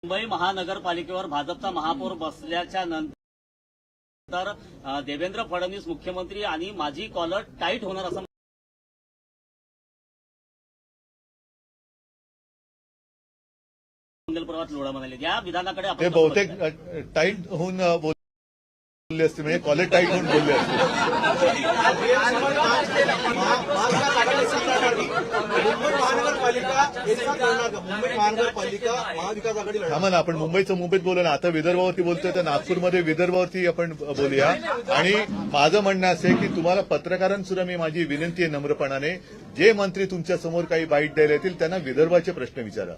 मुंबई महानगरपालिकेवर भाजपचा महापौर बसल्याच्या नंतर देवेंद्र फडणवीस मुख्यमंत्री आणि माझी कॉलर टाईट होणार असं मंगलप्रभात लोढा म्हणाले. या विधानाकडे आपण बहुतेक टाईट होऊन बोलले असते, म्हणजे कॉलर टाईट होऊन बोलले असते. आम्हाला आपण मुंबईचं मुंबईत बोलू ना. आता विदर्भावरती बोलतोय तर नागपूरमध्ये विदर्भावरती आपण बोलूया. आणि माझं म्हणणं असं आहे की तुम्हाला पत्रकारांसुद्धा मी माझी विनंती आहे नम्रपणाने, जे मंत्री तुमच्या समोर काही बाईट द्यायला येतील त्यांना विदर्भाचे प्रश्न विचारा.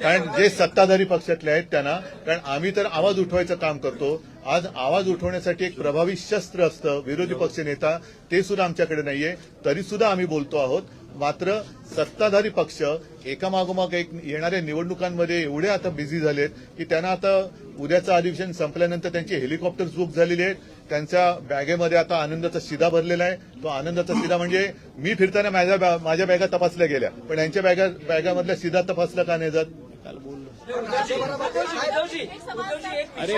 कारण जे सत्ताधारी पक्षातले आहेत त्यांना, कारण आम्ही तर आवाज उठवायचं काम करतो. आज आवाज उठवण्यासाठी एक प्रभावी शस्त्र असतं विरोधी पक्ष नेता, ते सुद्धा आमच्याकडे नाहीये. तरी सुद्धा आम्ही बोलतो आहोत. मात्र सत्ताधारी पक्ष एकामागोमाग एक येणाऱ्या निवडणुकांमध्ये एवढे आता बिझी झालेत की त्यांना आता उद्याचं अधिवेशन संपल्यानंतर त्यांची हेलिकॉप्टर्स बुक झालेली आहेत. त्यांच्या बॅगेमध्ये आता आनंदाचा शिधा भरलेला आहे. तो आनंदाचा शिधा म्हणजे मी फिरताना माझ्या बॅगा तपासल्या गेल्या, पण यांच्या बॅगामधल्या शिधा तपासला का नाही जात? काल बोललो. अरे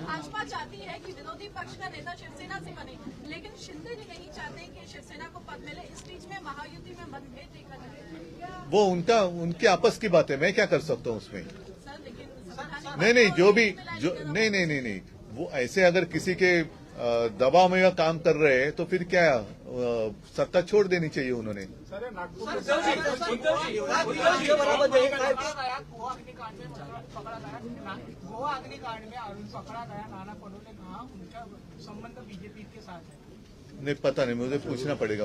भाजपा चाहती है कि विरोधी पक्ष का नेता शिवसेना से बने, लेकिन शिंदे जी नहीं चाहते कि शिवसेना को पद मिले. इस बीच में महायुति में मतभेद देखा जाए. वो उनकी आपस की बात है, मैं क्या कर सकता हूँ उसमें. सर लेकिन नहीं जो भी जो नहीं वो ऐसे अगर किसी के दबाव में काम कर रहे हैं तो फिर क्या सत्ता छोड़ देनी चाहिए उन्होंने. गोवा अग्निकांड में अरुण पकड़ा गया, नाना पटोले कहा उनका संबंध बीजेपी के साथ है. नहीं पता नहीं, मुझे पूछना पड़ेगा.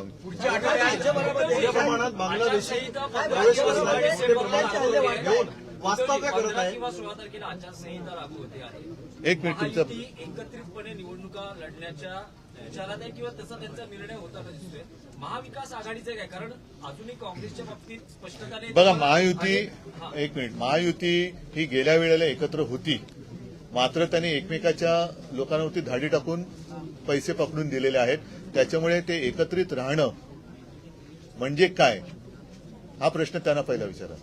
वास्तव्य करत आहे. किंवा 16 तारखेला आचारसंहिता लागू होते आहे. एक मिनिट तुमचं. एकत्रितपणे निवडणुका लढण्याच्या विचारात आहे किंवा तसा त्यांचा निर्णय होताना दिसतोय. महाविकास आघाडीचं काय, कारण अजूनही काँग्रेसच्या बाबतीत स्पष्टता नाही. बघा महायुती, एक मिनिट, महायुती ही गेल्या वेळेला एकत्र होती. मात्र त्यांनी एकमेकाच्या लोकांवरती धाडी टाकून पैसे पकडून दिलेले आहेत. त्याच्यामुळे ते एकत्रित राहणं म्हणजे काय हा प्रश्न त्यांना पहिला विचारा.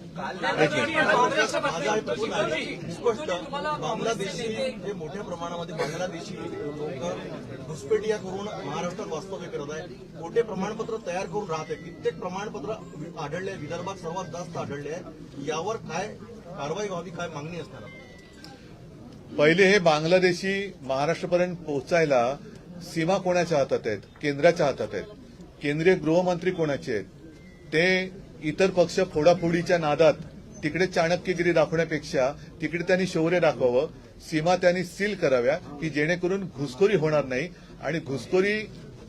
बांगलादेशी जे मोठ्या प्रमाणामध्ये बांगलादेशी लोक घुसपेटिया करून महाराष्ट्रात वास्तव्य करत आहे, मोठे प्रमाणपत्र तयार करून राहत आहे. कित्येक प्रमाणपत्र आढळले, विदर्भात सर्वात जास्त आढळले आहे. यावर काय कारवाई व्हावी, काय मागणी असणार? पहिले हे बांगलादेशी महाराष्ट्रापर्यंत पोहोचायला सीमा कोणाच्या हातात आहेत? केंद्राच्या हातात आहेत. केंद्रीय गृहमंत्री कोणाचे आहेत? ते इतर पक्ष फोडाफोडीच्या नादात तिकडे चाणक्यगिरी दाखवण्यापेक्षा तिकडे त्यांनी शौर्य दाखवावं. सीमा त्यांनी सील कराव्या की जेणेकरून घुसखोरी होणार नाही. आणि घुसखोरी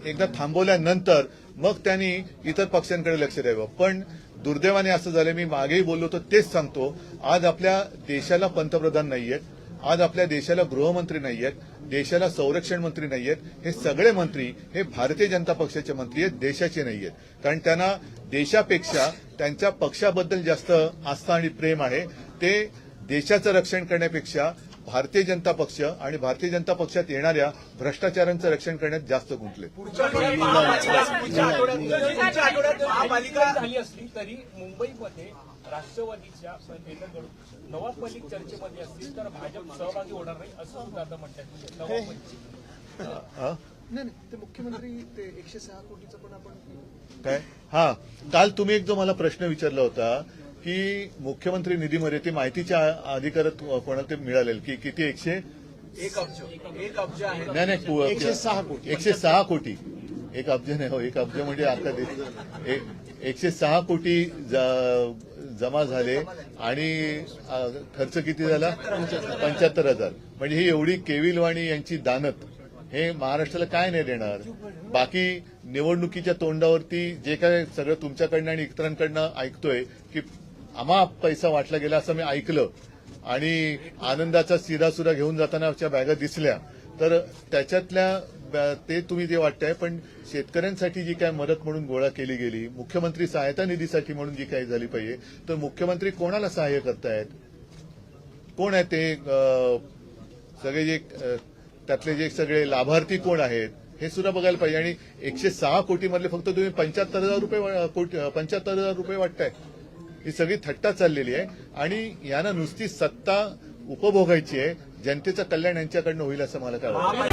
एकदा थांबवल्यानंतर मग त्यांनी इतर पक्षांकडे लक्ष द्यावं. पण दुर्दैवाने असं झालं, मी मागेही बोललो तर तेच सांगतो, आज आपल्या देशाला पंतप्रधान नाहीयेत, आज आपल्या देशाला गृहमंत्री नाहीयेत, देशाला संरक्षण मंत्री नाहीयेत. हे सगळे मंत्री हे भारतीय जनता पक्षाचे मंत्री आहेत, देशाचे नाहीयेत. कारण त्यांना देशापेक्षा त्यांच्या पक्षाबद्दल जास्त आस्था आणि प्रेम आहे. ते देशाचं रक्षण करण्यापेक्षा भारतीय जनता पक्ष आणि भारतीय जनता पक्षात येणाऱ्या भ्रष्टाचारांचं रक्षण करण्यात जास्त गुंतले. पुढच्या आठवड्यात महापालिका झाली असली तरी मुंबईमध्ये राष्ट्रवादीच्या नेत्यांकडून नवाब मलिक चर्चेमध्ये असतील तर भाजप सहभागी होणार नाही असं सुद्धा आता म्हणतात. नवाब मलिक नाही ते मुख्यमंत्री ते 106 कोटीचं पण आपण काय. काल तुम्ही एक जो मला प्रश्न विचारला होता की मुख्यमंत्री निधीमध्ये ती माहितीच्या अधिकारात कोणाला ते मिळालेल की किती 1 अब्ज आहे. नाही 106 कोटी. 1 अब्ज नाही हो, 1 अब्ज म्हणजे आता 106 कोटी जमा झाले आणि खर्च किती झाला? 75,000. म्हणजे ही एवढी केविलवाणी यांची दानत हे महाराष्ट्राला काय नाही देणार. बाकी निवडणुकीच्या तोंडावरती जे काय सगळं तुमच्याकडनं आणि इतरांकडनं ऐकतोय की आम्हा पैसा वाटला गेला असं मी ऐकलं आणि आनंदाचा शिधा सुद्धा घेऊन जाताना बॅगा दिसल्या, तर त्याच्यातल्या ते तुम्ही जे वाटतंय. पण शेतकऱ्यांसाठी जी काय मदत म्हणून गोळा केली गेली, मुख्यमंत्री सहायता निधीसाठी म्हणून जी काही झाली पाहिजे, तर मुख्यमंत्री कोणाला सहाय्य करतायत? कोण आहे ते सगळे जे त्यातले जे सगळे लाभार्थी कोण आहेत हे सुद्धा बघायला पाहिजे. आणि 106 कोटीमधले फक्त तुम्ही 75,000 रुपये वाटताय. ही सगळी थट्टा चाललेली आहे आणि यांना नुसती सत्ता उपभोगायची आहे. जनतेचं कल्याण यांच्याकडनं होईल असं मला काय वाटतं.